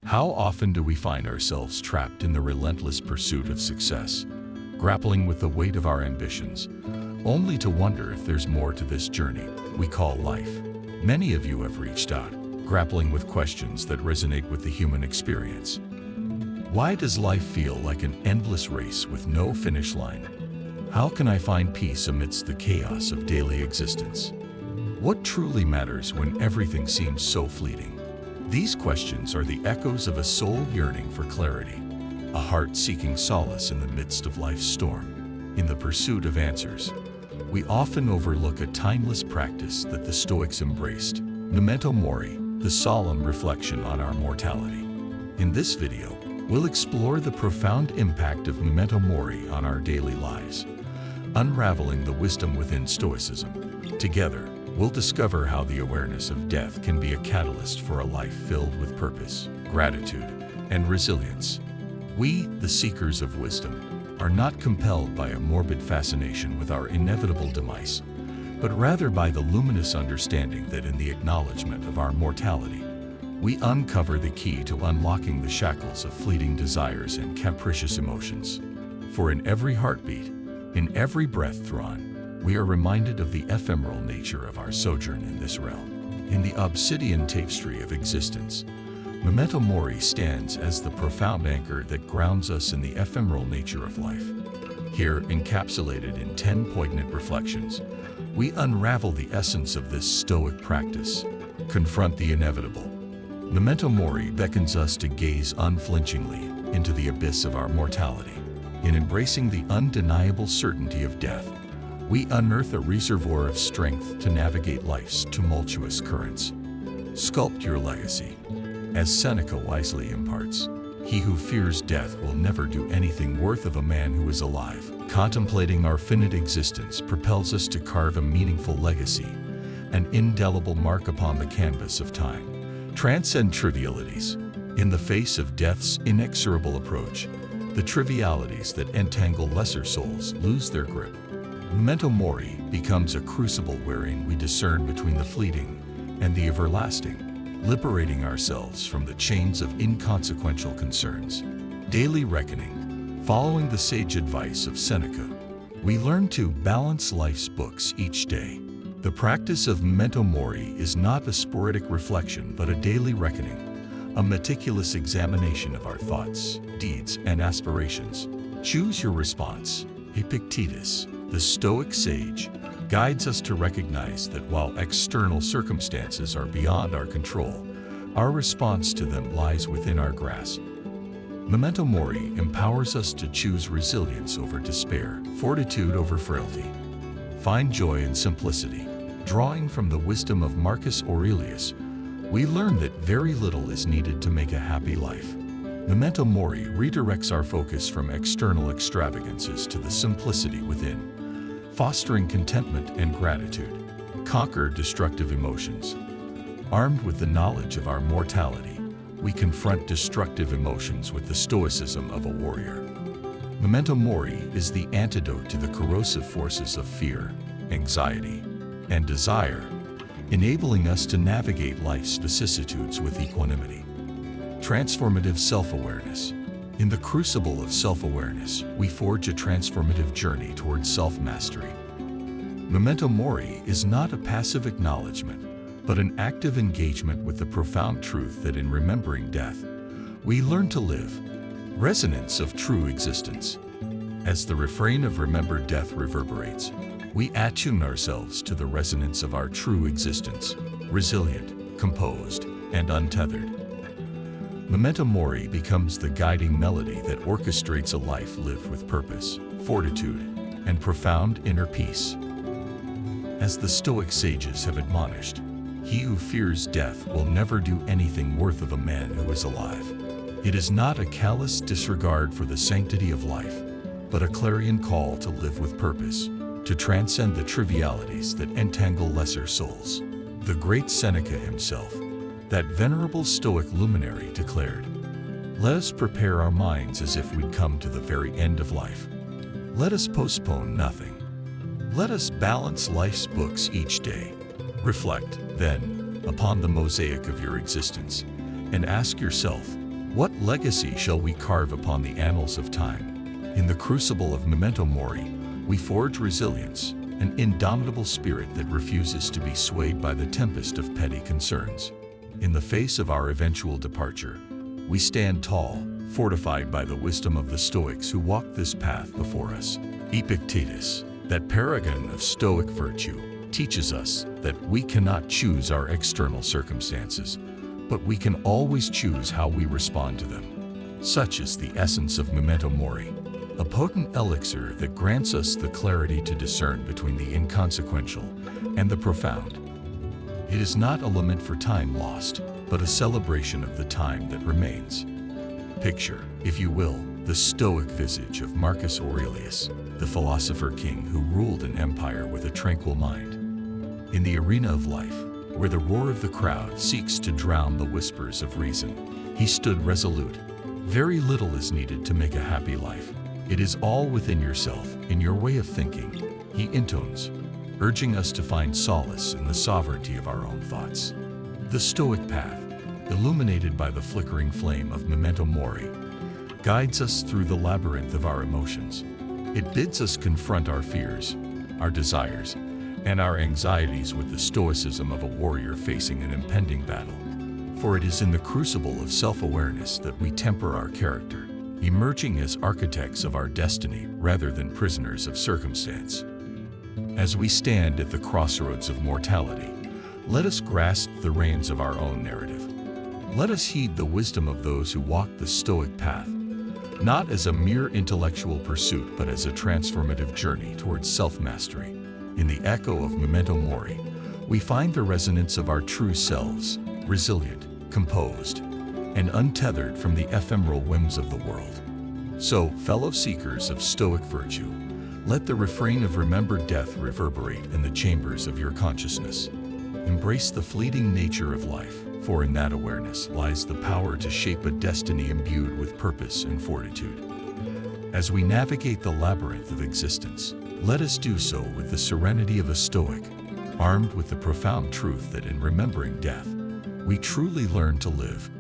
How often do we find ourselves trapped in the relentless pursuit of success, grappling with the weight of our ambitions, only to wonder if there's more to this journey we call life? Many of you have reached out, grappling with questions that resonate with the human experience. Why does life feel like an endless race with no finish line? How can I find peace amidst the chaos of daily existence? What truly matters when everything seems so fleeting? These questions are the echoes of a soul yearning for clarity, a heart seeking solace in the midst of life's storm. In the pursuit of answers, we often overlook a timeless practice that the Stoics embraced, Memento Mori, the solemn reflection on our mortality. In this video, we'll explore the profound impact of Memento Mori on our daily lives, unraveling the wisdom within Stoicism. Together, we'll discover how the awareness of death can be a catalyst for a life filled with purpose, gratitude, and resilience. We, the seekers of wisdom, are not compelled by a morbid fascination with our inevitable demise, but rather by the luminous understanding that in the acknowledgement of our mortality, we uncover the key to unlocking the shackles of fleeting desires and capricious emotions. For in every heartbeat, in every breath drawn, we are reminded of the ephemeral nature of our sojourn in this realm. In the obsidian tapestry of existence, Memento Mori stands as the profound anchor that grounds us in the ephemeral nature of life. Here, encapsulated in 10 poignant reflections, we unravel the essence of this Stoic practice, confront the inevitable. Memento Mori beckons us to gaze unflinchingly into the abyss of our mortality. In embracing the undeniable certainty of death, we unearth a reservoir of strength to navigate life's tumultuous currents. Sculpt your legacy. As Seneca wisely imparts, he who fears death will never do anything worth of a man who is alive. Contemplating our finite existence propels us to carve a meaningful legacy, an indelible mark upon the canvas of time. Transcend trivialities. In the face of death's inexorable approach, the trivialities that entangle lesser souls lose their grip. Memento Mori becomes a crucible wherein we discern between the fleeting and the everlasting, liberating ourselves from the chains of inconsequential concerns. Daily reckoning. Following the sage advice of Seneca, we learn to balance life's books each day. The practice of Memento Mori is not a sporadic reflection but a daily reckoning, a meticulous examination of our thoughts, deeds, and aspirations. Choose your response. Epictetus, the Stoic sage, guides us to recognize that while external circumstances are beyond our control, our response to them lies within our grasp. Memento Mori empowers us to choose resilience over despair, fortitude over frailty. Find joy in simplicity. Drawing from the wisdom of Marcus Aurelius, we learn that very little is needed to make a happy life. Memento Mori redirects our focus from external extravagances to the simplicity within, fostering contentment and gratitude. Conquer destructive emotions. Armed with the knowledge of our mortality, we confront destructive emotions with the stoicism of a warrior. Memento Mori is the antidote to the corrosive forces of fear, anxiety, and desire, enabling us to navigate life's vicissitudes with equanimity. Transformative self-awareness. In the crucible of self-awareness, we forge a transformative journey towards self-mastery. Memento Mori is not a passive acknowledgement, but an active engagement with the profound truth that in remembering death, we learn to live. Resonance of true existence. As the refrain of remembered death reverberates, we attune ourselves to the resonance of our true existence, resilient, composed, and untethered. Memento Mori becomes the guiding melody that orchestrates a life lived with purpose, fortitude, and profound inner peace. As the Stoic sages have admonished, he who fears death will never do anything worth of a man who is alive. It is not a callous disregard for the sanctity of life, but a clarion call to live with purpose, to transcend the trivialities that entangle lesser souls. The great Seneca himself, that venerable Stoic luminary, declared, "Let us prepare our minds as if we'd come to the very end of life. Let us postpone nothing. Let us balance life's books each day." Reflect, then, upon the mosaic of your existence, and ask yourself, What legacy shall we carve upon the annals of time? In the crucible of Memento Mori, we forge resilience, an indomitable spirit that refuses to be swayed by the tempest of petty concerns. In the face of our eventual departure, we stand tall, fortified by the wisdom of the Stoics who walked this path before us. Epictetus, that paragon of Stoic virtue, teaches us that we cannot choose our external circumstances, but we can always choose how we respond to them. Such is the essence of Memento Mori, a potent elixir that grants us the clarity to discern between the inconsequential and the profound. It is not a lament for time lost, but a celebration of the time that remains. Picture, if you will, the Stoic visage of Marcus Aurelius, the philosopher king who ruled an empire with a tranquil mind. In the arena of life, where the roar of the crowd seeks to drown the whispers of reason, he stood resolute. Very little is needed to make a happy life. It is all within yourself, in your way of thinking, he intones, urging us to find solace in the sovereignty of our own thoughts. The Stoic path, illuminated by the flickering flame of Memento Mori, guides us through the labyrinth of our emotions. It bids us confront our fears, our desires, and our anxieties with the stoicism of a warrior facing an impending battle. For it is in the crucible of self-awareness that we temper our character, emerging as architects of our destiny rather than prisoners of circumstance. As we stand at the crossroads of mortality, let us grasp the reins of our own narrative. Let us heed the wisdom of those who walk the Stoic path, not as a mere intellectual pursuit but as a transformative journey towards self-mastery. In the echo of Memento Mori, we find the resonance of our true selves, resilient, composed, and untethered from the ephemeral whims of the world. So, fellow seekers of Stoic virtue, let the refrain of remembered death reverberate in the chambers of your consciousness. Embrace the fleeting nature of life, for in that awareness lies the power to shape a destiny imbued with purpose and fortitude. As we navigate the labyrinth of existence, let us do so with the serenity of a Stoic, armed with the profound truth that in remembering death, we truly learn to live.